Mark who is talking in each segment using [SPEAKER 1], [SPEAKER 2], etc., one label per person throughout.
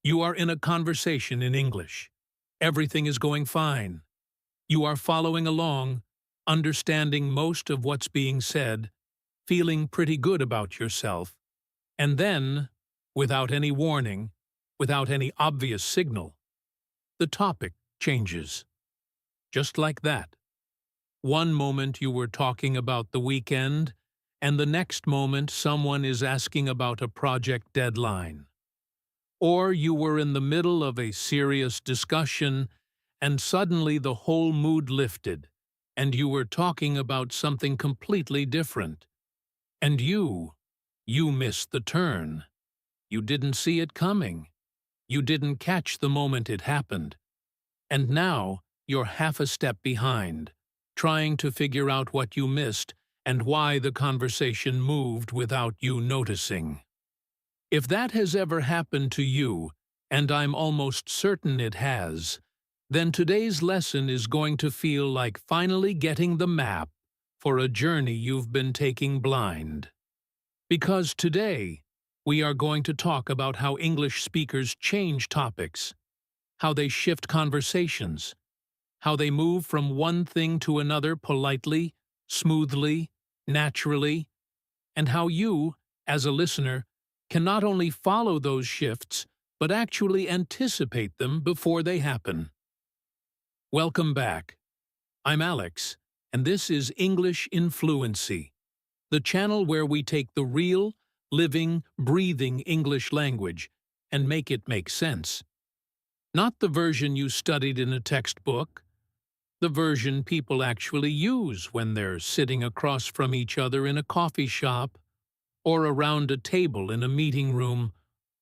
[SPEAKER 1] You are in a conversation in English. Everything is going fine. You are following along, understanding most of what's being said, feeling pretty good about yourself, and then, without any warning, without any obvious signal, the topic changes. Just like that. One moment you were talking about the weekend, and the next moment someone is asking about a project deadline. Or you were in the middle of a serious discussion, and suddenly the whole mood lifted, and you were talking about something completely different. And you missed the turn. You didn't see it coming. You didn't catch the moment it happened. And now you're half a step behind, trying to figure out what you missed and why the conversation moved without you noticing. If that has ever happened to you, and I'm almost certain it has, then today's lesson is going to feel like finally getting the map for a journey you've been taking blind. Because today, we are going to talk about how English speakers change topics, how they shift conversations, how they move from one thing to another politely, smoothly, naturally, and how you, as a listener, can not only follow those shifts, but actually anticipate them before they happen. Welcome back. I'm Alex, and this is English in Fluency, the channel where we take the real, living, breathing English language and make it make sense. Not the version you studied in a textbook, the version people actually use when they're sitting across from each other in a coffee shop, or around a table in a meeting room,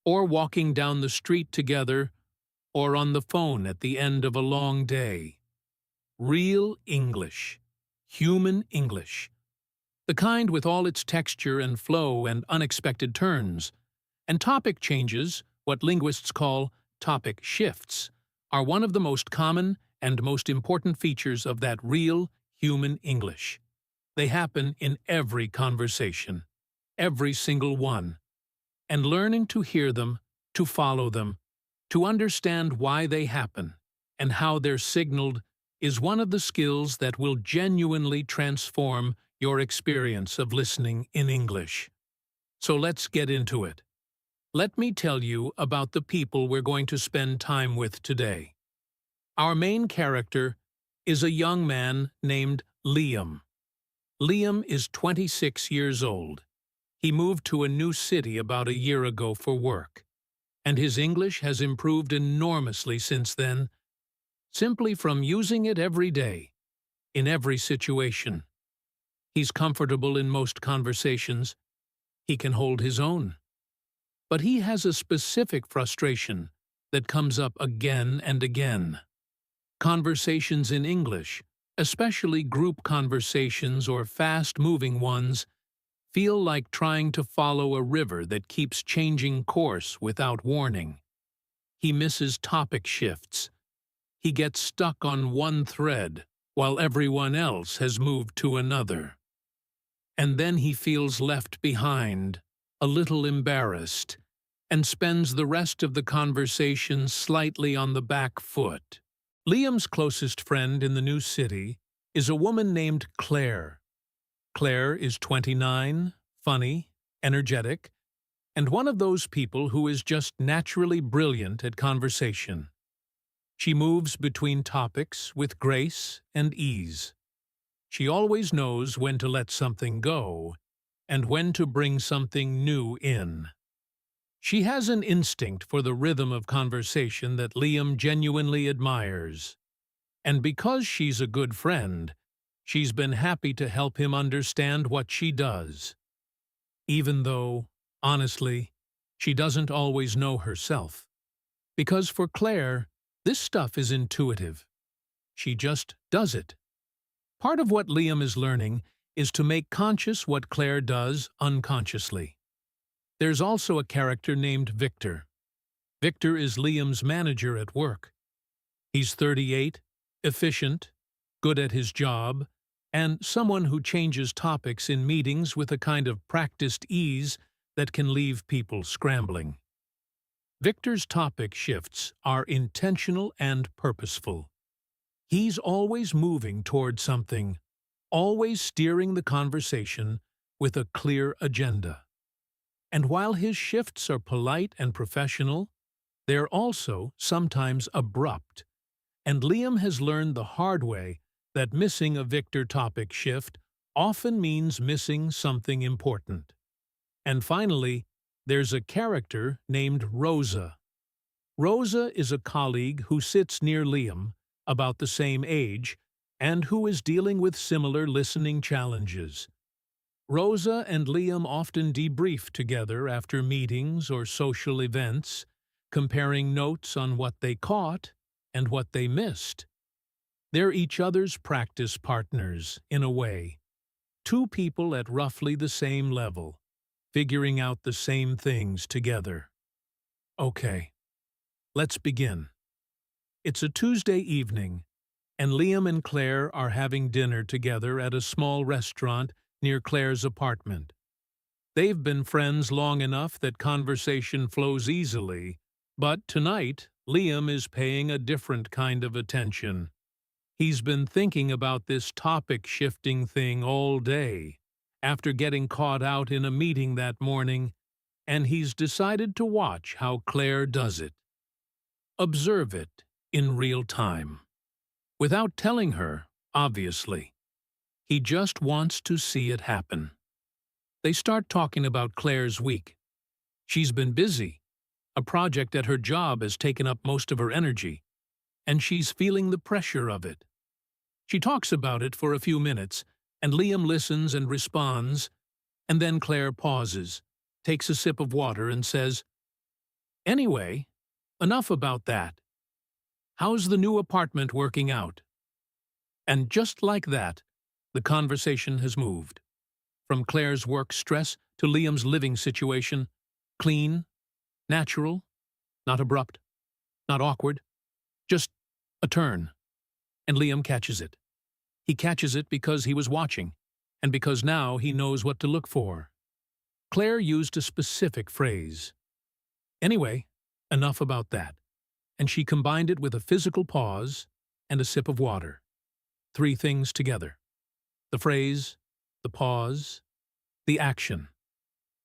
[SPEAKER 1] or walking down the street together, or on the phone at the end of a long day. Real English. Human English. The kind with all its texture and flow and unexpected turns. And topic changes, what linguists call topic shifts, are one of the most common and most important features of that real human English. They happen in every conversation. Every single one, and learning to hear them, to follow them, to understand why they happen, and how they're signaled is one of the skills that will genuinely transform your experience of listening in English. So let's get into it. Let me tell you about the people we're going to spend time with today. Our main character is a young man named Liam. Liam is 26 years old. He moved to a new city about a year ago for work, and his English has improved enormously since then, simply from using it every day, in every situation. He's comfortable in most conversations. He can hold his own. But he has a specific frustration that comes up again and again. Conversations in English, especially group conversations or fast-moving ones, feel like trying to follow a river that keeps changing course without warning. He misses topic shifts. He gets stuck on one thread while everyone else has moved to another. And then he feels left behind, a little embarrassed, and spends the rest of the conversation slightly on the back foot. Liam's closest friend in the new city is a woman named Claire. Claire is 29, funny, energetic, and one of those people who is just naturally brilliant at conversation. She moves between topics with grace and ease. She always knows when to let something go and when to bring something new in. She has an instinct for the rhythm of conversation that Liam genuinely admires. And because she's a good friend, she's been happy to help him understand what she does. Even though, honestly, she doesn't always know herself. Because for Claire, this stuff is intuitive. She just does it. Part of what Liam is learning is to make conscious what Claire does unconsciously. There's also a character named Victor. Victor is Liam's manager at work. He's 38, efficient, good at his job, and someone who changes topics in meetings with a kind of practiced ease that can leave people scrambling. Victor's topic shifts are intentional and purposeful. He's always moving toward something, always steering the conversation with a clear agenda. And while his shifts are polite and professional, they're also sometimes abrupt. And Liam has learned the hard way that missing a Victor topic shift often means missing something important. And finally, there's a character named Rosa. Rosa is a colleague who sits near Liam, about the same age, and who is dealing with similar listening challenges. Rosa and Liam often debrief together after meetings or social events, comparing notes on what they caught and what they missed. They're each other's practice partners, in a way. Two people at roughly the same level, figuring out the same things together. Okay, let's begin. It's a Tuesday evening, and Liam and Claire are having dinner together at a small restaurant near Claire's apartment. They've been friends long enough that conversation flows easily, but tonight, Liam is paying a different kind of attention. He's been thinking about this topic-shifting thing all day, after getting caught out in a meeting that morning, and he's decided to watch how Claire does it. Observe it in real time. Without telling her, obviously. He just wants to see it happen. They start talking about Claire's week. She's been busy. A project at her job has taken up most of her energy, and she's feeling the pressure of it. She talks about it for a few minutes, and Liam listens and responds, and then Claire pauses, takes a sip of water, and says, "Anyway, enough about that. How's the new apartment working out?" And just like that, the conversation has moved. From Claire's work stress to Liam's living situation, clean, natural, not abrupt, not awkward, just a turn. And Liam catches it. He catches it because he was watching, and because now he knows what to look for. Claire used a specific phrase. Anyway, enough about that. And she combined it with a physical pause and a sip of water. Three things together. The phrase, the pause, the action.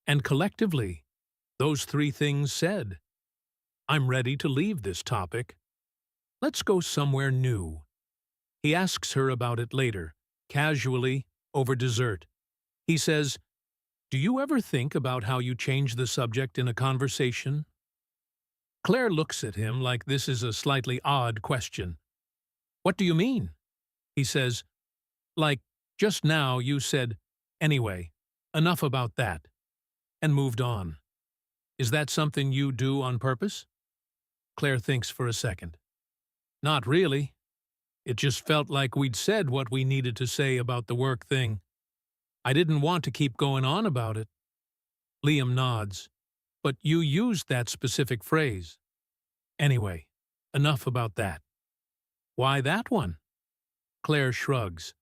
[SPEAKER 1] And collectively, those three things said, "I'm ready to leave this topic. Let's go somewhere new." He asks her about it later, casually, over dessert. He says, "Do you ever think about how you change the subject in a conversation?" Claire looks at him like this is a slightly odd question. "What do you mean?" He says, "Like, just now you said, 'Anyway, enough about that,' and moved on. Is that something you do on purpose?" Claire thinks for a second. "Not really. It just felt like we'd said what we needed to say about the work thing. I didn't want to keep going on about it." Liam nods. "But you used that specific phrase. Anyway, enough about that. Why that one?" Claire shrugs.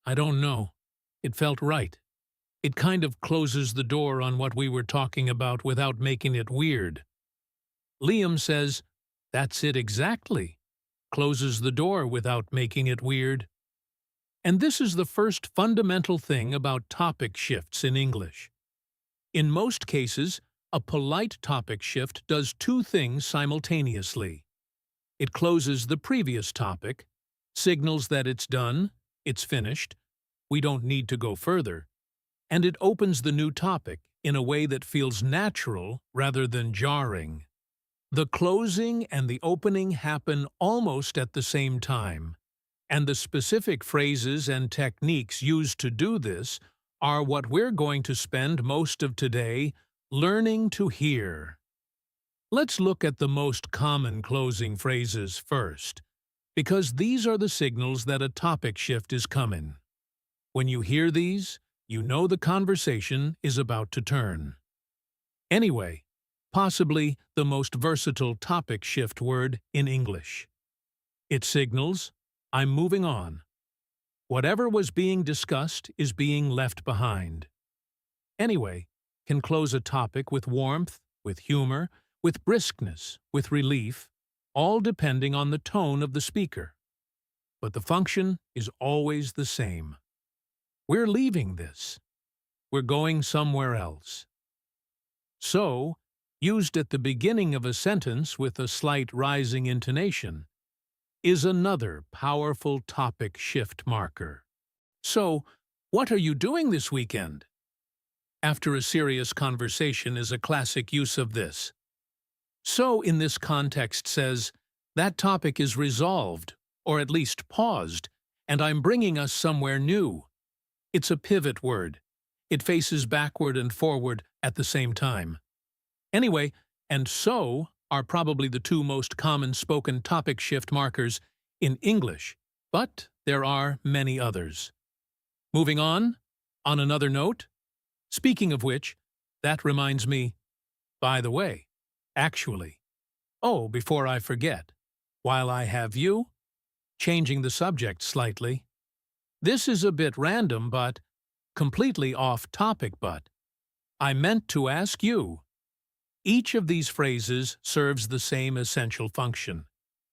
[SPEAKER 1] "I don't know. It felt right. It kind of closes the door on what we were talking about without making it weird." Liam says, "That's it exactly. Closes the door without making it weird." And this is the first fundamental thing about topic shifts in English. In most cases, a polite topic shift does two things simultaneously. It closes the previous topic, signals that it's done, it's finished, we don't need to go further, and it opens the new topic in a way that feels natural rather than jarring. The closing and the opening happen almost at the same time, and the specific phrases and techniques used to do this are what we're going to spend most of today learning to hear. Let's look at the most common closing phrases first, because these are the signals that a topic shift is coming. When you hear these, you know the conversation is about to turn. Anyway, possibly the most versatile topic shift word in English. It signals, "I'm moving on." Whatever was being discussed is being left behind. Anyway can close a topic with warmth, with humor, with briskness, with relief, all depending on the tone of the speaker. But the function is always the same. We're leaving this. We're going somewhere else. So, used at the beginning of a sentence with a slight rising intonation, is another powerful topic shift marker. So, what are you doing this weekend? After a serious conversation is a classic use of this. So, in this context says, that topic is resolved, or at least paused, and I'm bringing us somewhere new. It's a pivot word. It faces backward and forward at the same time. Anyway, and so are probably the two most common spoken topic shift markers in English, but there are many others. Moving on another note, speaking of which, that reminds me, by the way, actually, before I forget, while I have you, changing the subject slightly, this is a bit random but completely off topic, but I meant to ask you. Each of these phrases serves the same essential function.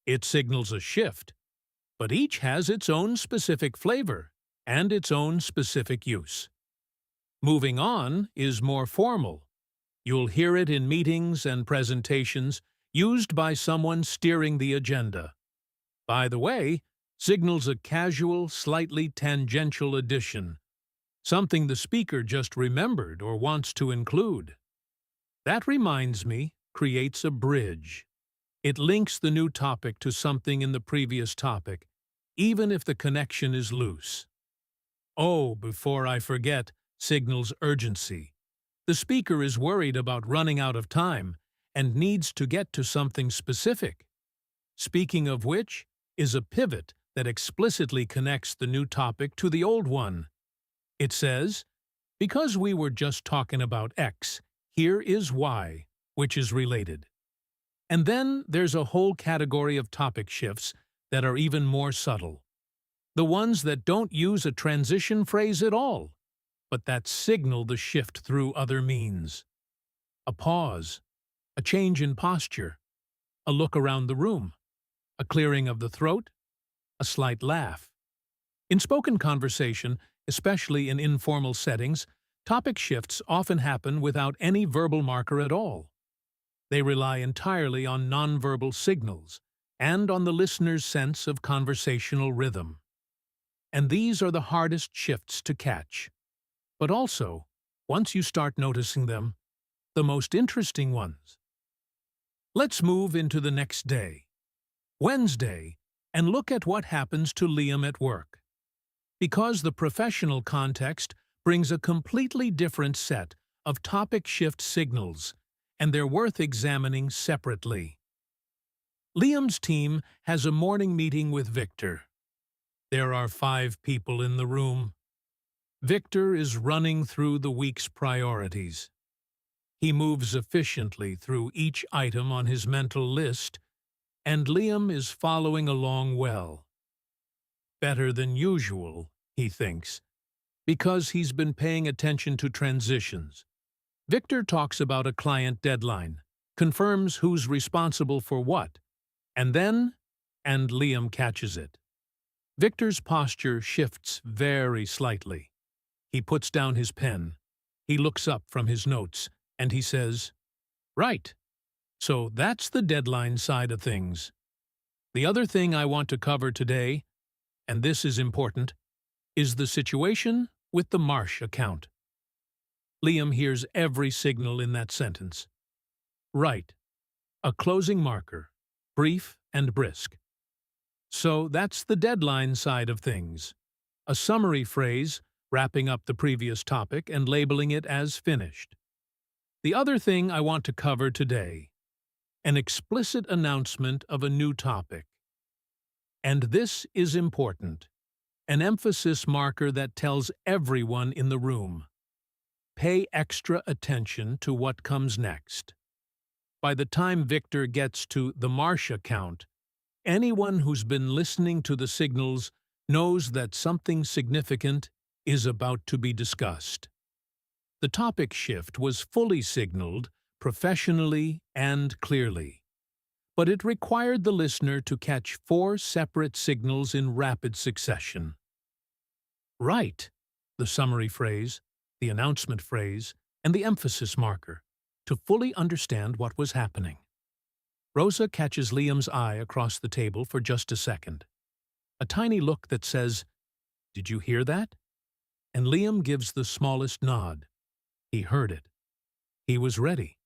[SPEAKER 1] It signals a shift, but each has its own specific flavor and its own specific use. Moving on is more formal. You'll hear it in meetings and presentations used by someone steering the agenda. By the way, signals a casual, slightly tangential addition, something the speaker just remembered or wants to include. That reminds me creates a bridge. It links the new topic to something in the previous topic, even if the connection is loose. Before I forget, signals urgency. The speaker is worried about running out of time and needs to get to something specific. Speaking of which is a pivot that explicitly connects the new topic to the old one. It says, because we were just talking about X, here is Y, which is related. And then there's a whole category of topic shifts that are even more subtle. The ones that don't use a transition phrase at all, but that signal the shift through other means. A pause, a change in posture, a look around the room, a clearing of the throat, a slight laugh. In spoken conversation, especially in informal settings, topic shifts often happen without any verbal marker at all. They rely entirely on nonverbal signals and on the listener's sense of conversational rhythm. And these are the hardest shifts to catch. But also, once you start noticing them, the most interesting ones. Let's move into the next day, Wednesday, and look at what happens to Liam at work. Because the professional context brings a completely different set of topic shift signals, and they're worth examining separately. Liam's team has a morning meeting with Victor. There are 5 people in the room. Victor is running through the week's priorities. He moves efficiently through each item on his mental list, and Liam is following along well. Better than usual, he thinks, because he's been paying attention to transitions. Victor talks about a client deadline, confirms who's responsible for what, and Liam catches it. Victor's posture shifts very slightly. He puts down his pen. He looks up from his notes, and he says, "Right. So that's the deadline side of things. The other thing I want to cover today, and this is important, is the situation with the Marsh account." Liam hears every signal in that sentence. Right. A closing marker, brief and brisk. So that's the deadline side of things. A summary phrase, wrapping up the previous topic and labeling it as finished. The other thing I want to cover today, an explicit announcement of a new topic. And this is important, an emphasis marker that tells everyone in the room. Pay extra attention to what comes next. By the time Victor gets to the Marsh account, anyone who's been listening to the signals knows that something significant is about to be discussed. The topic shift was fully signaled professionally and clearly. But it required the listener to catch 4 separate signals in rapid succession. Right, the summary phrase, the announcement phrase, and the emphasis marker, to fully understand what was happening. Rosa catches Liam's eye across the table for just a second. A tiny look that says, "Did you hear that?" And Liam gives the smallest nod. He heard it. He was ready.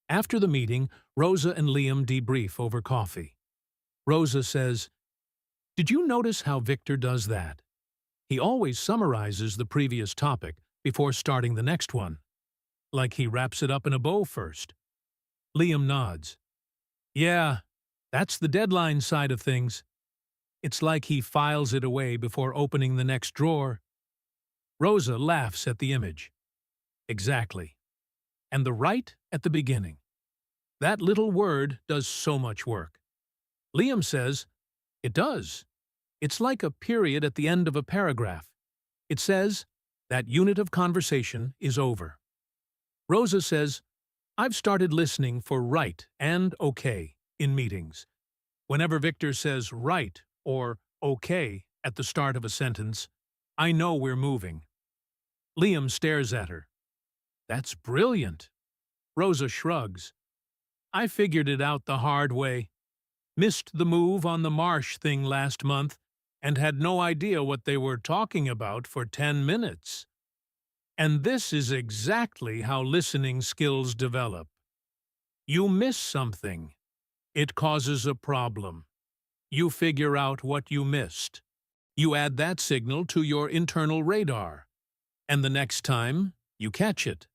[SPEAKER 1] After the meeting, Rosa and Liam debrief over coffee. Rosa says, "Did you notice how Victor does that? He always summarizes the previous topic before starting the next one, like he wraps it up in a bow first." Liam nods. "Yeah, that's the deadline side of things. It's like he files it away before opening the next drawer." Rosa laughs at the image. Exactly. And the right at the beginning. That little word does so much work. Liam says, "It does. It's like a period at the end of a paragraph. It says, that unit of conversation is over." Rosa says, "I've started listening for right and okay in meetings. Whenever Victor says right or okay at the start of a sentence, I know we're moving." Liam stares at her. "That's brilliant." Rosa shrugs. "I figured it out the hard way. Missed the move on the marsh thing last month and had no idea what they were talking about for 10 minutes. And this is exactly how listening skills develop. You miss something. It causes a problem. You figure out what you missed. You add that signal to your internal radar. And the next time, you catch it."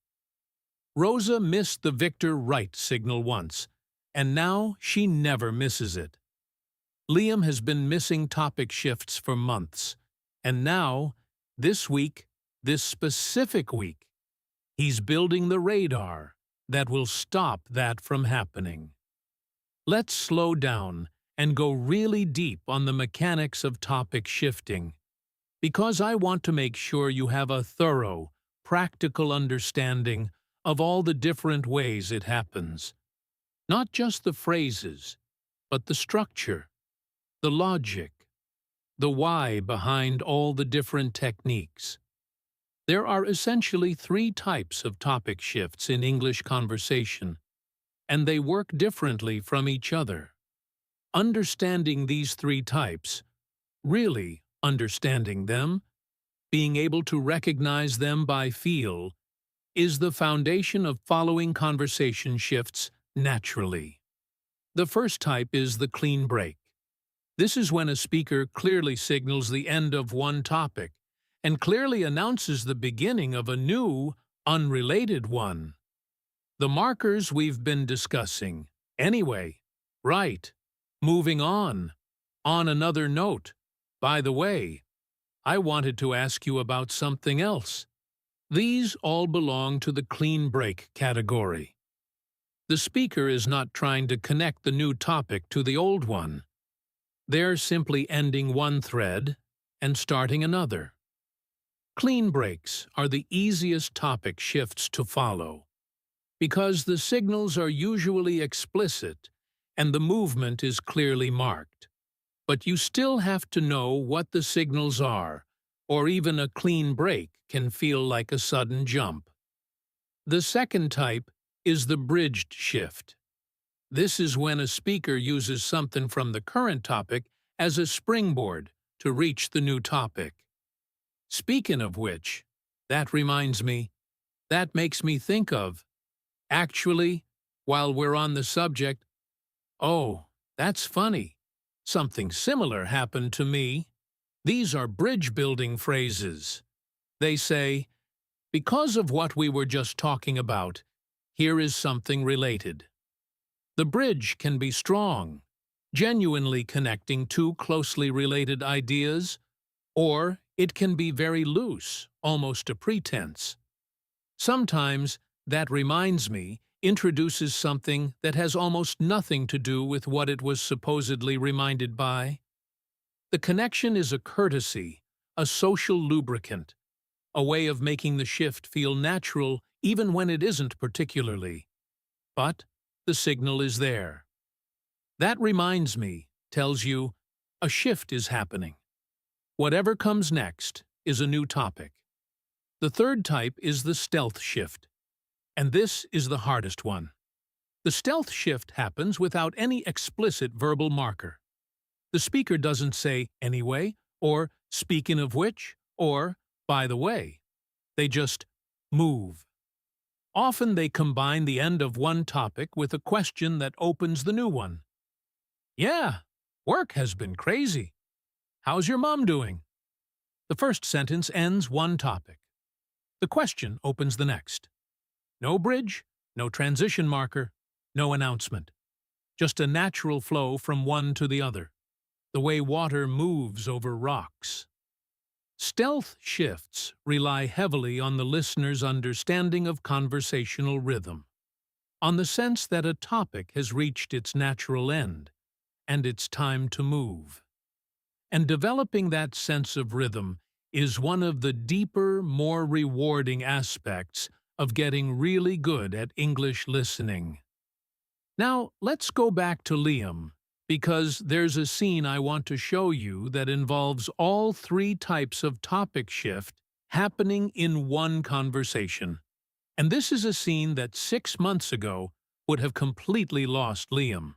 [SPEAKER 1] Rosa missed the Victor right signal once, and now she never misses it. Liam has been missing topic shifts for months, and now, this week, this specific week, he's building the radar that will stop that from happening. Let's slow down and go really deep on the mechanics of topic shifting, because I want to make sure you have a thorough, practical understanding of all the different ways it happens. Not just the phrases, but the structure, the logic, the why behind all the different techniques. There are essentially 3 types of topic shifts in English conversation, and they work differently from each other. Understanding these 3 types, really understanding them, being able to recognize them by feel, is the foundation of following conversation shifts naturally. The first type is the clean break. This is when a speaker clearly signals the end of one topic and clearly announces the beginning of a new, unrelated one. The markers we've been discussing. Anyway, right, moving on another note. By the way, I wanted to ask you about something else. These all belong to the clean break category. The speaker is not trying to connect the new topic to the old one. They're simply ending one thread and starting another. Clean breaks are the easiest topic shifts to follow, because the signals are usually explicit and the movement is clearly marked. But you still have to know what the signals are, or even a clean break can feel like a sudden jump. The second type is the bridged shift. This is when a speaker uses something from the current topic as a springboard to reach the new topic. Speaking of which, that reminds me, that makes me think of, actually, while we're on the subject, oh, that's funny. Something similar happened to me. These are bridge-building phrases. They say, because of what we were just talking about, here is something related. The bridge can be strong, genuinely connecting 2 closely related ideas, or it can be very loose, almost a pretense. Sometimes, that reminds me introduces something that has almost nothing to do with what it was supposedly reminded by. The connection is a courtesy, a social lubricant, a way of making the shift feel natural even when it isn't particularly. but the signal is there. That reminds me tells you a shift is happening. Whatever comes next is a new topic. The third type is the stealth shift, and this is the hardest one. The stealth shift happens without any explicit verbal marker. The speaker doesn't say "anyway" or "speaking of which" or "by the way." They just move. Often they combine the end of one topic with a question that opens the new one. "Yeah, work has been crazy. How's your mom doing?" The first sentence ends one topic. The question opens the next. No bridge, no transition marker, no announcement. Just a natural flow from one to the other, the way water moves over rocks. Stealth shifts rely heavily on the listener's understanding of conversational rhythm, on the sense that a topic has reached its natural end, and it's time to move. And developing that sense of rhythm is one of the deeper, more rewarding aspects of getting really good at English listening. Now, let's go back to Liam, because there's a scene I want to show you that involves all three types of topic shift happening in one conversation. And this is a scene that 6 months ago would have completely lost Liam.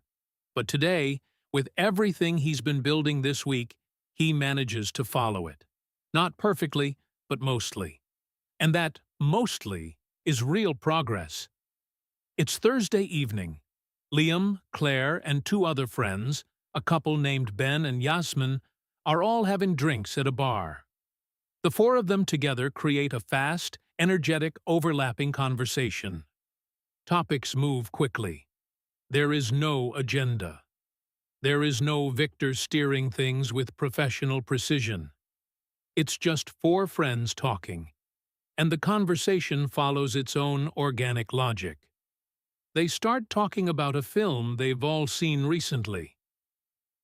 [SPEAKER 1] But today, with everything he's been building this week, he manages to follow it. Not perfectly, but mostly. And that mostly is real progress. It's Thursday evening. Liam, Claire, and 2 other friends, a couple named Ben and Yasmin, are all having drinks at a bar. The 4 of them together create a fast, energetic, overlapping conversation. Topics move quickly. There is no agenda. There is no victor steering things with professional precision. It's just 4 friends talking, and the conversation follows its own organic logic. They start talking about a film they've all seen recently.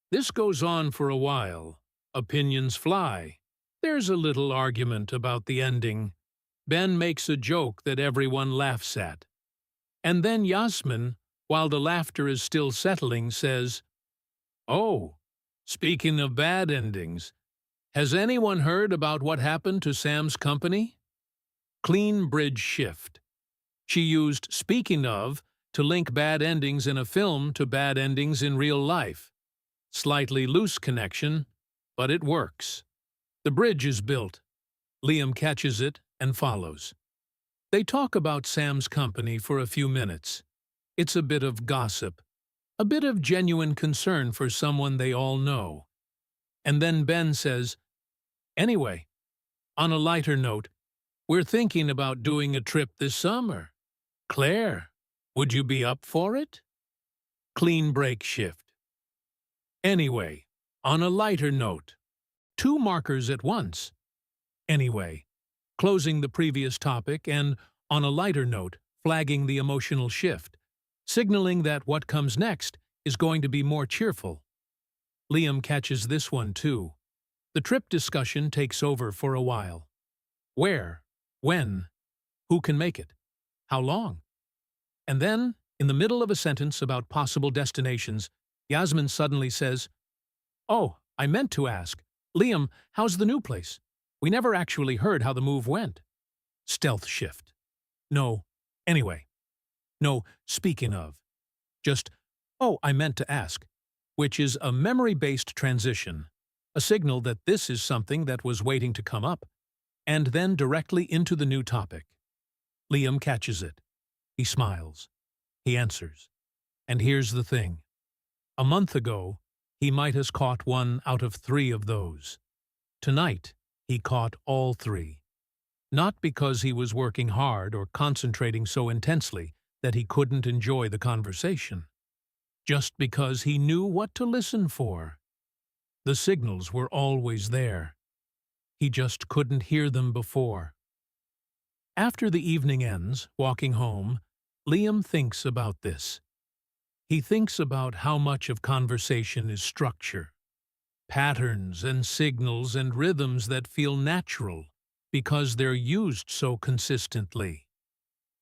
[SPEAKER 1] This goes on for a while. Opinions fly. There's a little argument about the ending. Ben makes a joke that everyone laughs at. And then Yasmin, while the laughter is still settling, says, "Oh, speaking of bad endings, has anyone heard about what happened to Sam's company?" Clean bridge shift. She used "speaking of" to link bad endings in a film to bad endings in real life. Slightly loose connection, but it works. The bridge is built. Liam catches it and follows. They talk about Sam's company for a few minutes. It's a bit of gossip, a bit of genuine concern for someone they all know. And then Ben says, "Anyway, on a lighter note, we're thinking about doing a trip this summer. Claire, would you be up for it?" Clean break shift. Anyway, on a lighter note. 2 markers at once. Anyway, closing the previous topic, and on a lighter note, flagging the emotional shift, signaling that what comes next is going to be more cheerful. Liam catches this one too. The trip discussion takes over for a while. Where? When? Who can make it? How long? And then, in the middle of a sentence about possible destinations, Yasmin suddenly says, "Oh, I meant to ask. Liam, how's the new place? We never actually heard how the move went." Stealth shift. No, anyway. No, speaking of. Just, "Oh, I meant to ask," which is a memory-based transition, a signal that this is something that was waiting to come up, and then directly into the new topic. Liam catches it. He smiles. He answers. And here's the thing. A month ago, he might have caught 1 out of 3 of those. Tonight, he caught all 3. Not because he was working hard or concentrating so intensely that he couldn't enjoy the conversation. Just because he knew what to listen for. The signals were always there. He just couldn't hear them before. After the evening ends, walking home, Liam thinks about this. He thinks about how much of conversation is structure, patterns and signals and rhythms that feel natural because they're used so consistently.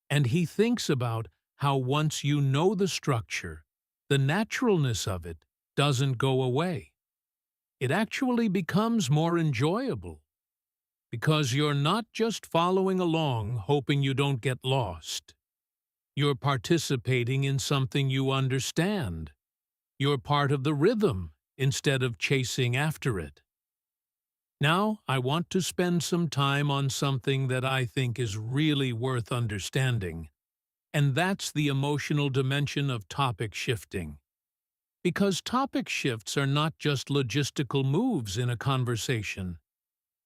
[SPEAKER 1] And he thinks about how once you know the structure, the naturalness of it doesn't go away. It actually becomes more enjoyable because you're not just following along hoping you don't get lost. You're participating in something you understand. You're part of the rhythm instead of chasing after it. Now, I want to spend some time on something that I think is really worth understanding, and that's the emotional dimension of topic shifting. Because topic shifts are not just logistical moves in a conversation.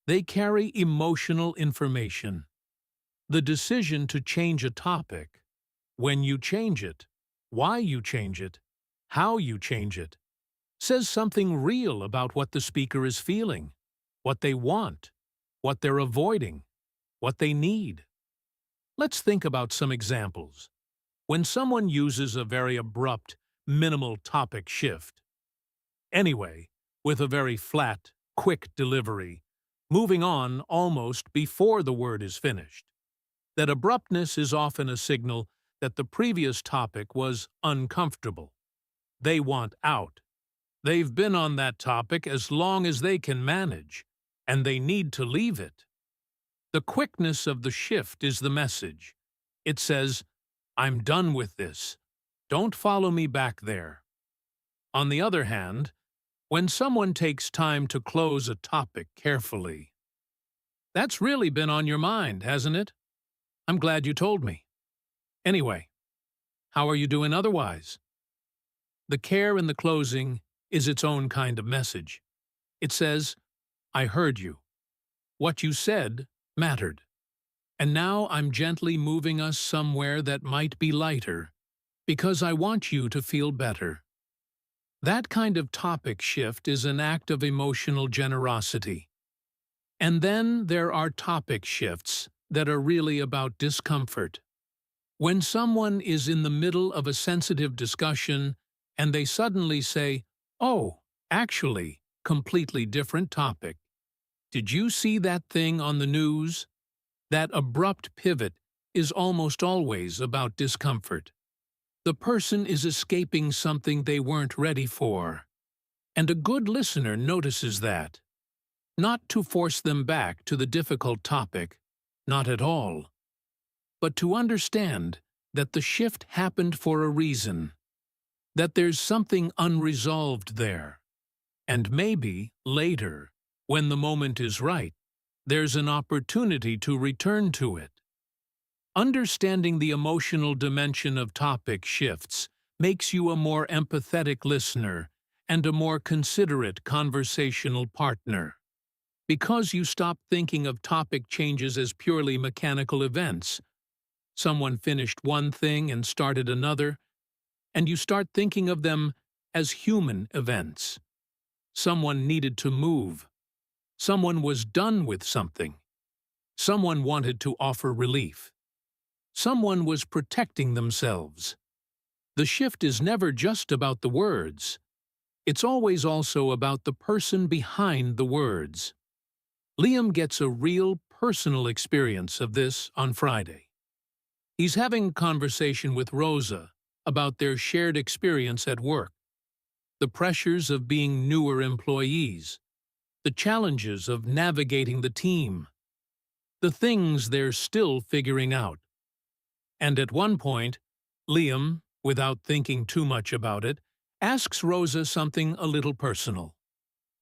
[SPEAKER 1] They carry emotional information. The decision to change a topic, when you change it, why you change it, how you change it, says something real about what the speaker is feeling, what they want, what they're avoiding, what they need. Let's think about some examples. When someone uses a very abrupt, minimal topic shift, anyway, with a very flat, quick delivery, moving on almost before the word is finished, that abruptness is often a signal that the previous topic was uncomfortable. They want out. They've been on that topic as long as they can manage, and they need to leave it. The quickness of the shift is the message. It says, "I'm done with this. Don't follow me back there." On the other hand, when someone takes time to close a topic carefully, that's really been on your mind, hasn't it? I'm glad you told me. Anyway, how are you doing otherwise? The care in the closing is its own kind of message. It says, "I heard you. What you said mattered. And now I'm gently moving us somewhere that might be lighter, because I want you to feel better." That kind of topic shift is an act of emotional generosity. And then there are topic shifts that are really about discomfort. When someone is in the middle of a sensitive discussion and they suddenly say, "Oh, actually, completely different topic. Did you see that thing on the news?" That abrupt pivot is almost always about discomfort. The person is escaping something they weren't ready for. And a good listener notices that. Not to force them back to the difficult topic, not at all, but to understand that the shift happened for a reason, that there's something unresolved there, and maybe later, when the moment is right, there's an opportunity to return to it. Understanding the emotional dimension of topic shifts makes you a more empathetic listener and a more considerate conversational partner. Because you stop thinking of topic changes as purely mechanical events. Someone finished one thing and started another, and you start thinking of them as human events. Someone needed to move. Someone was done with something. Someone wanted to offer relief. Someone was protecting themselves. The shift is never just about the words. It's always also about the person behind the words. Liam gets a real personal experience of this on Friday. He's having a conversation with Rosa about their shared experience at work, the pressures of being newer employees, the challenges of navigating the team, the things they're still figuring out. And at one point, Liam, without thinking too much about it, asks Rosa something a little personal,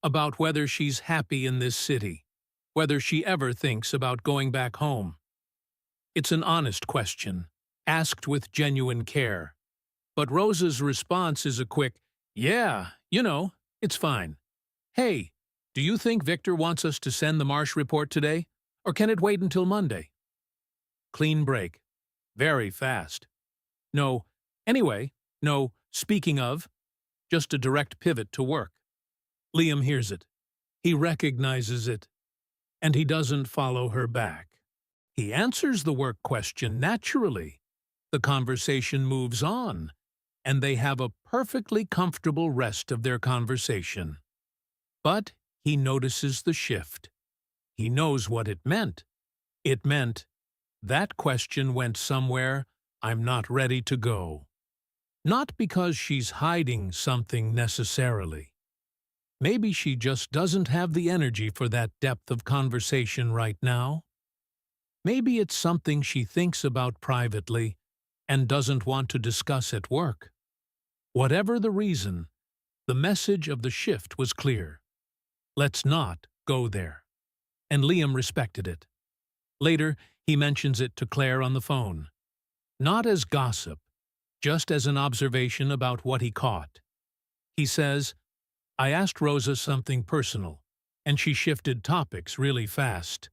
[SPEAKER 1] about whether she's happy in this city, whether she ever thinks about going back home. It's an honest question, asked with genuine care. But Rosa's response is a quick, "Yeah, it's fine. Hey, do you think Victor wants us to send the Marsh report today, or can it wait until Monday?" Clean break. Very fast. No, anyway, no, speaking of, just a direct pivot to work. Liam hears it. He recognizes it. And he doesn't follow her back. He answers the work question naturally. The conversation moves on, and they have a perfectly comfortable rest of their conversation. But he notices the shift. He knows what it meant. It meant that question went somewhere I'm not ready to go. Not because she's hiding something necessarily. Maybe she just doesn't have the energy for that depth of conversation right now. Maybe it's something she thinks about privately and doesn't want to discuss at work. Whatever the reason, the message of the shift was clear. Let's not go there. And Liam respected it. Later, he mentions it to Claire on the phone. Not as gossip, just as an observation about what he caught. He says, I asked Rosa something personal, and she shifted topics really fast.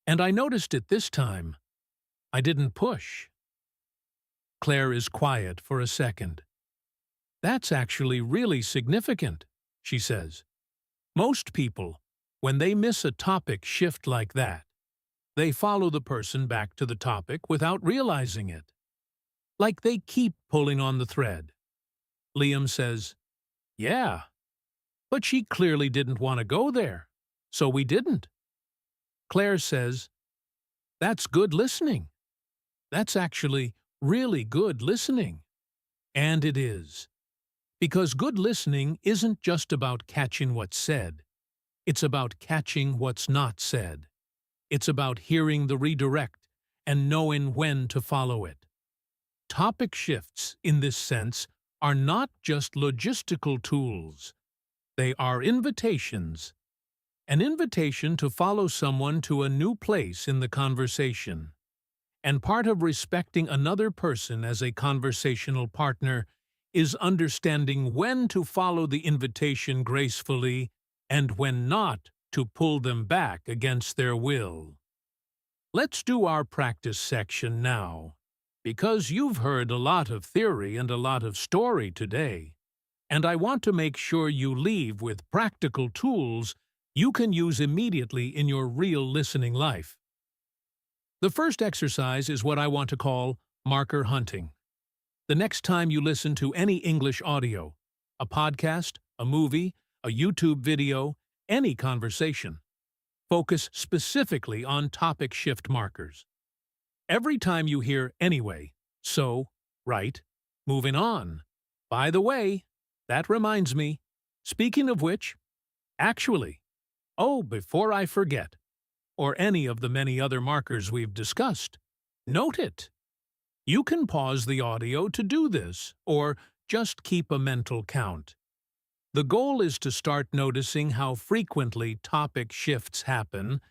[SPEAKER 1] And I noticed it this time. I didn't push. Claire is quiet for a second. That's actually really significant, she says. Most people, when they miss a topic shift like that, they follow the person back to the topic without realizing it. Like they keep pulling on the thread. Liam says, yeah, but she clearly didn't want to go there, so we didn't. Claire says, that's good listening. That's actually really good listening. And it is. Because good listening isn't just about catching what's said. It's about catching what's not said. It's about hearing the redirect and knowing when to follow it. Topic shifts, in this sense, are not just logistical tools. They are invitations. An invitation to follow someone to a new place in the conversation. And part of respecting another person as a conversational partner is understanding when to follow the invitation gracefully and when not to pull them back against their will. Let's do our practice section now, because you've heard a lot of theory and a lot of story today, and I want to make sure you leave with practical tools you can use immediately in your real listening life. The first exercise is what I want to call marker hunting. The next time you listen to any English audio, a podcast, a movie, a YouTube video, any conversation, focus specifically on topic shift markers. Every time you hear anyway, so, right, moving on. By the way, that reminds me, speaking of which, actually, oh, before I forget, or any of the many other markers we've discussed, note it. You can pause the audio to do this, or just keep a mental count. The goal is to start noticing how frequently topic shifts happen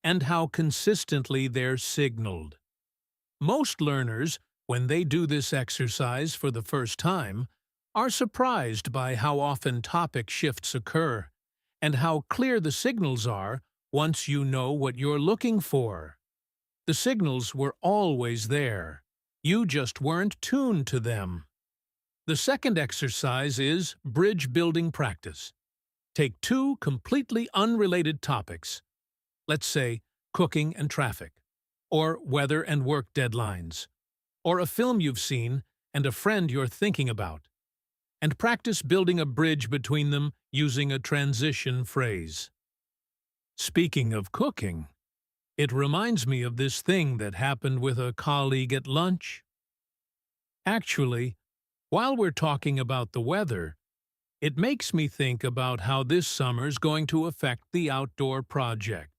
[SPEAKER 1] and how consistently they're signaled. Most learners, when they do this exercise for the first time, are surprised by how often topic shifts occur and how clear the signals are once you know what you're looking for. The signals were always there. You just weren't tuned to them. The second exercise is bridge building practice. Take two completely unrelated topics, let's say cooking and traffic, or weather and work deadlines, or a film you've seen and a friend you're thinking about, and practice building a bridge between them using a transition phrase. Speaking of cooking, it reminds me of this thing that happened with a colleague at lunch. Actually, while we're talking about the weather, it makes me think about how this summer's going to affect the outdoor project.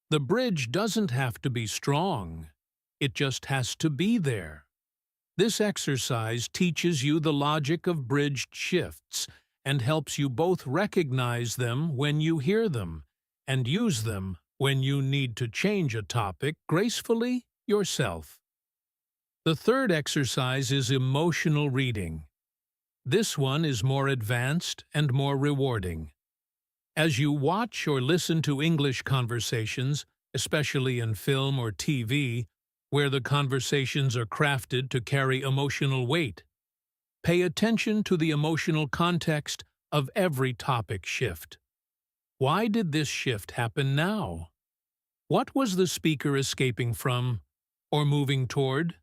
[SPEAKER 1] The bridge doesn't have to be strong. It just has to be there. This exercise teaches you the logic of bridged shifts and helps you both recognize them when you hear them and use them when you need to change a topic gracefully yourself. The third exercise is emotional reading. This one is more advanced and more rewarding. As you watch or listen to English conversations, especially in film or TV, where the conversations are crafted to carry emotional weight, pay attention to the emotional context of every topic shift. Why did this shift happen now? What was the speaker escaping from or moving toward?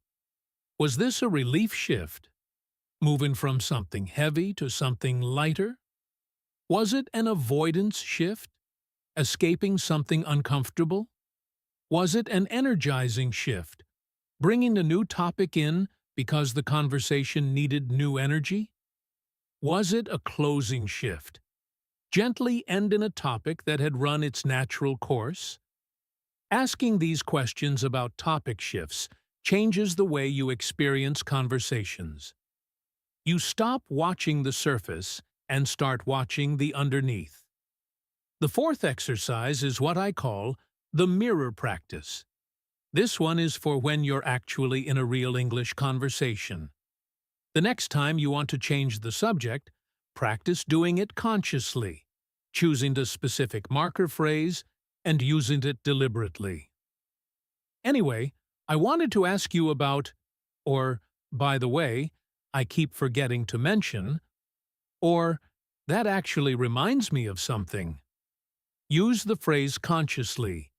[SPEAKER 1] Was this a relief shift? Moving from something heavy to something lighter? Was it an avoidance shift? Escaping something uncomfortable? Was it an energizing shift? Bringing a new topic in Because the conversation needed new energy? Was it a closing shift? Gently end in a topic that had run its natural course? Asking these questions about topic shifts changes the way you experience conversations. You stop watching the surface and start watching the underneath. The fourth exercise is what I call the mirror practice. This one is for when you're actually in a real English conversation. The next time you want to change the subject, practice doing it consciously, choosing the specific marker phrase and using it deliberately. Anyway, I wanted to ask you about, or, by the way, I keep forgetting to mention, or, that actually reminds me of something. Use the phrase consciously.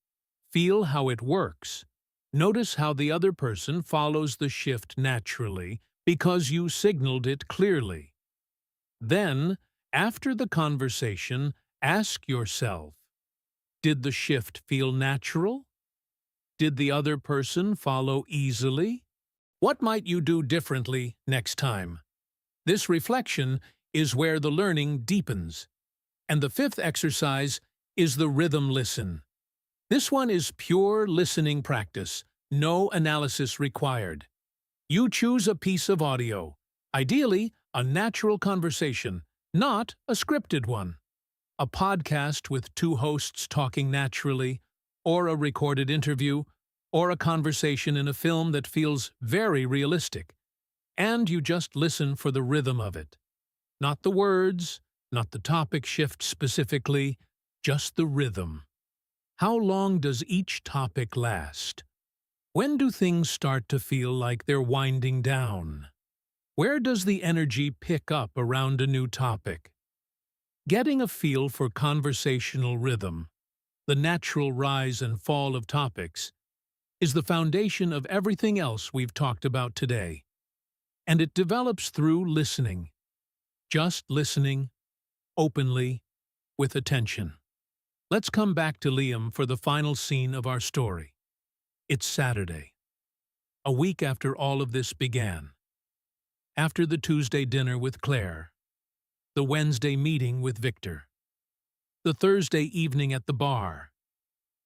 [SPEAKER 1] Feel how it works. Notice how the other person follows the shift naturally because you signaled it clearly. Then, after the conversation, ask yourself, did the shift feel natural? Did the other person follow easily? What might you do differently next time? This reflection is where the learning deepens. And the fifth exercise is the rhythm listen. This one is pure listening practice, no analysis required. You choose a piece of audio, ideally a natural conversation, not a scripted one. A podcast with two hosts talking naturally, or a recorded interview, or a conversation in a film that feels very realistic. And you just listen for the rhythm of it. Not the words, not the topic shift specifically, just the rhythm. How long does each topic last? When do things start to feel like they're winding down? Where does the energy pick up around a new topic? Getting a feel for conversational rhythm, the natural rise and fall of topics, is the foundation of everything else we've talked about today. And it develops through listening. Just listening, openly, with attention. Let's come back to Liam for the final scene of our story. It's Saturday, a week after all of this began. After the Tuesday dinner with Claire, the Wednesday meeting with Victor, the Thursday evening at the bar,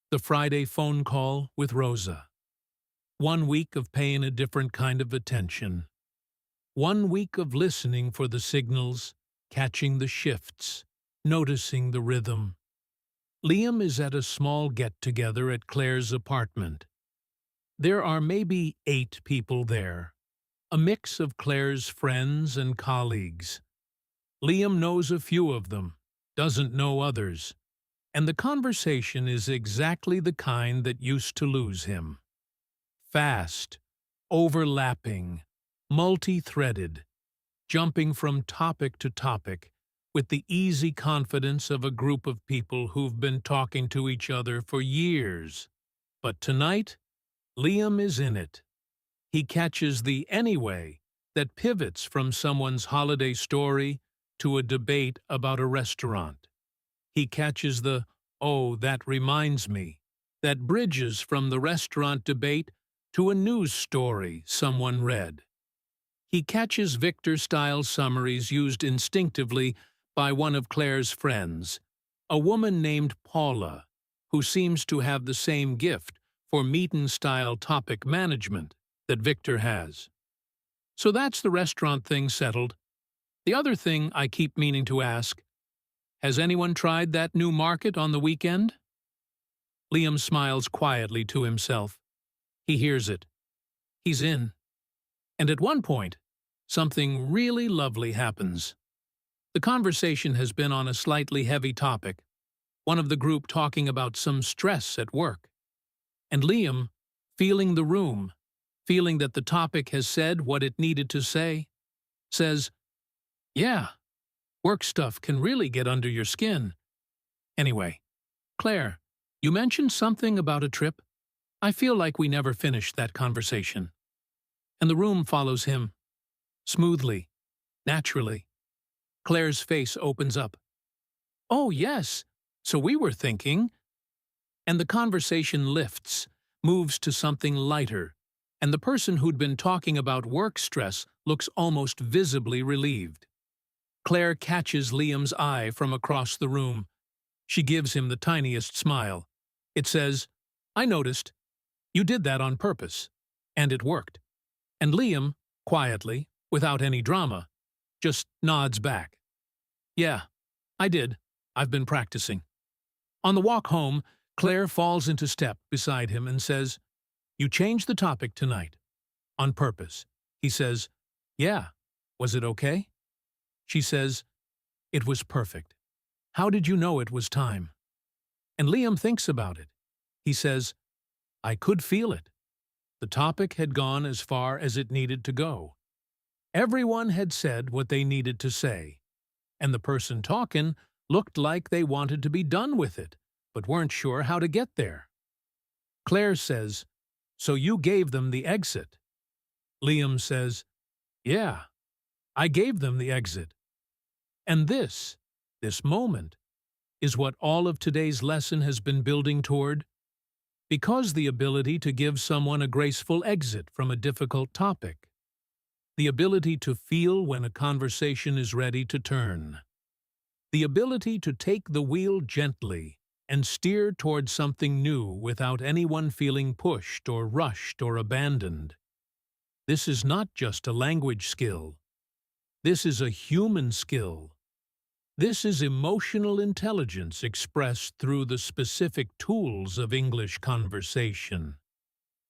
[SPEAKER 1] the Friday phone call with Rosa. 1 week of paying a different kind of attention. 1 week of listening for the signals, catching the shifts, noticing the rhythm. Liam is at a small get-together at Claire's apartment. There are maybe 8 people there, a mix of Claire's friends and colleagues. Liam knows a few of them, doesn't know others, and the conversation is exactly the kind that used to lose him. Fast, overlapping, multi-threaded, jumping from topic to topic, with the easy confidence of a group of people who've been talking to each other for years. But tonight, Liam is in it. He catches the anyway that pivots from someone's holiday story to a debate about a restaurant. He catches the, oh, that reminds me, that bridges from the restaurant debate to a news story someone read. He catches Victor-style summaries used instinctively by one of Claire's friends, a woman named Paula, who seems to have the same gift for meeting-style topic management that Victor has. So that's the restaurant thing settled. The other thing I keep meaning to ask, has anyone tried that new market on the weekend? Liam smiles quietly to himself. He hears it. He's in. And at one point, something really lovely happens. The conversation has been on a slightly heavy topic, one of the group talking about some stress at work. And Liam, feeling the room, feeling that the topic has said what it needed to say, says, "Yeah, work stuff can really get under your skin. Anyway, Claire, you mentioned something about a trip. I feel like we never finished that conversation." And the room follows him, smoothly, naturally. Claire's face opens up. "Oh, yes, so we were thinking..." And the conversation lifts, moves to something lighter, and the person who'd been talking about work stress looks almost visibly relieved. Claire catches Liam's eye from across the room. She gives him the tiniest smile. It says, "I noticed. You did that on purpose. And it worked." And Liam, quietly, without any drama, just nods back. "Yeah, I did. I've been practicing." On the walk home, Claire falls into step beside him and says, "You changed the topic tonight. On purpose." He says, "Yeah. Was it okay?" She says, "It was perfect. How did you know it was time?" And Liam thinks about it. He says, "I could feel it." The topic had gone as far as it needed to go. Everyone had said what they needed to say, and the person talking looked like they wanted to be done with it, but weren't sure how to get there. Claire says, "So you gave them the exit?" Liam says, "Yeah, I gave them the exit." And this moment, is what all of today's lesson has been building toward. Because the ability to give someone a graceful exit from a difficult topic. The ability to feel when a conversation is ready to turn. The ability to take the wheel gently and steer toward something new without anyone feeling pushed or rushed or abandoned. This is not just a language skill. This is a human skill. This is emotional intelligence expressed through the specific tools of English conversation.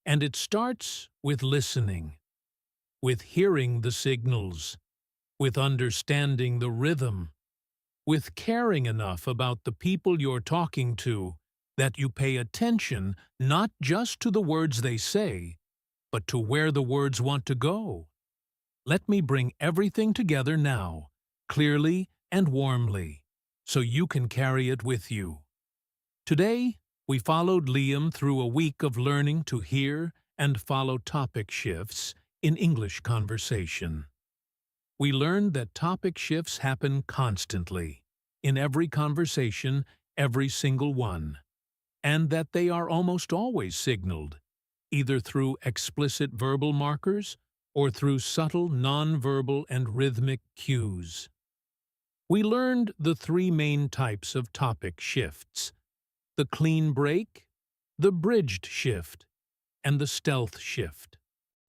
[SPEAKER 1] And it starts with listening, with hearing the signals, with understanding the rhythm, with caring enough about the people you're talking to that you pay attention not just to the words they say, but to where the words want to go. Let me bring everything together now, clearly and warmly, so you can carry it with you. Today, we followed Liam through a week of learning to hear and follow topic shifts in English conversation. We learned that topic shifts happen constantly, in every conversation, every single one, and that they are almost always signaled, either through explicit verbal markers or through subtle nonverbal and rhythmic cues. We learned the three main types of topic shifts: the clean break, the bridged shift, and the stealth shift.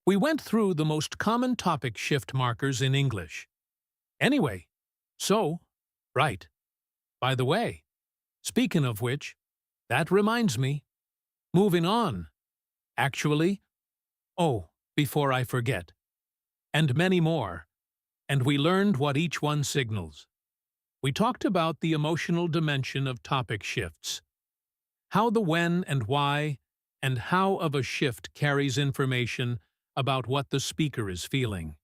[SPEAKER 1] We went through the most common topic shift markers in English. Anyway, right. By the way, speaking of which, that reminds me. Moving on. Actually, before I forget. And many more. And we learned what each one signals. We talked about the emotional dimension of topic shifts, how the when and why, and how of a shift carries information about what the speaker is feeling.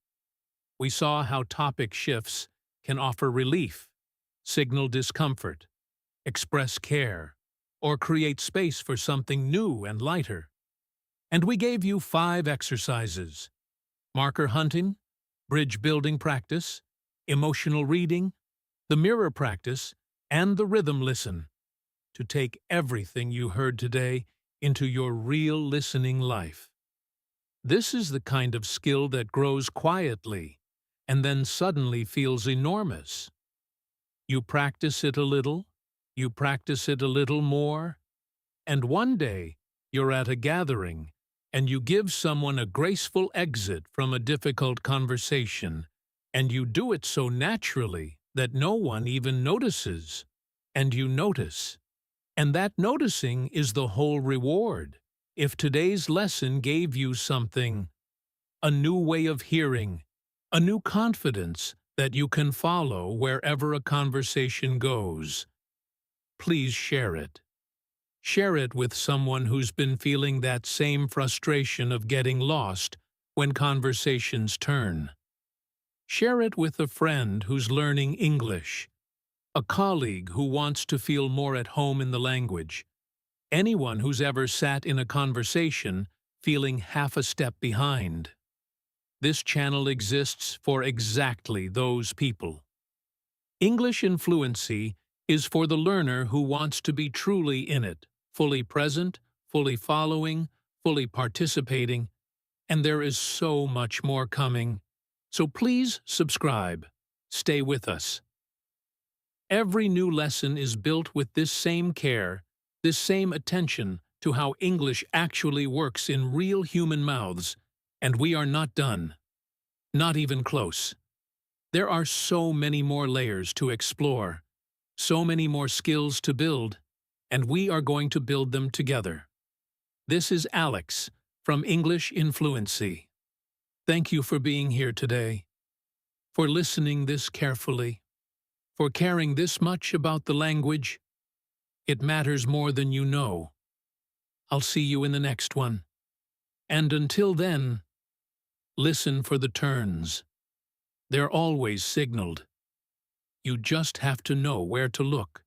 [SPEAKER 1] We saw how topic shifts can offer relief, signal discomfort, express care, or create space for something new and lighter. And we gave you 5 exercises: marker hunting, bridge building practice, emotional reading, the mirror practice, and the rhythm listen, to take everything you heard today into your real listening life. This is the kind of skill that grows quietly and then suddenly feels enormous. You practice it a little, you practice it a little more, and one day you're at a gathering and you give someone a graceful exit from a difficult conversation, and you do it so naturally that no one even notices, and you notice. And that noticing is the whole reward. If today's lesson gave you something, a new way of hearing, a new confidence that you can follow wherever a conversation goes, please share it. Share it with someone who's been feeling that same frustration of getting lost when conversations turn. Share it with a friend who's learning English, a colleague who wants to feel more at home in the language, anyone who's ever sat in a conversation feeling half a step behind. This channel exists for exactly those people. English in Fluency is for the learner who wants to be truly in it, fully present, fully following, fully participating, And there is so much more coming. So please subscribe. Stay with us. Every new lesson is built with this same care, this same attention to how English actually works in real human mouths, and we are not done. Not even close. There are so many more layers to explore, so many more skills to build, and we are going to build them together. This is Alex from English in Fluency. Thank you for being here today, for listening this carefully, for caring this much about the language. It matters more than you know. I'll see you in the next one. And until then, listen for the turns. They're always signaled. You just have to know where to look.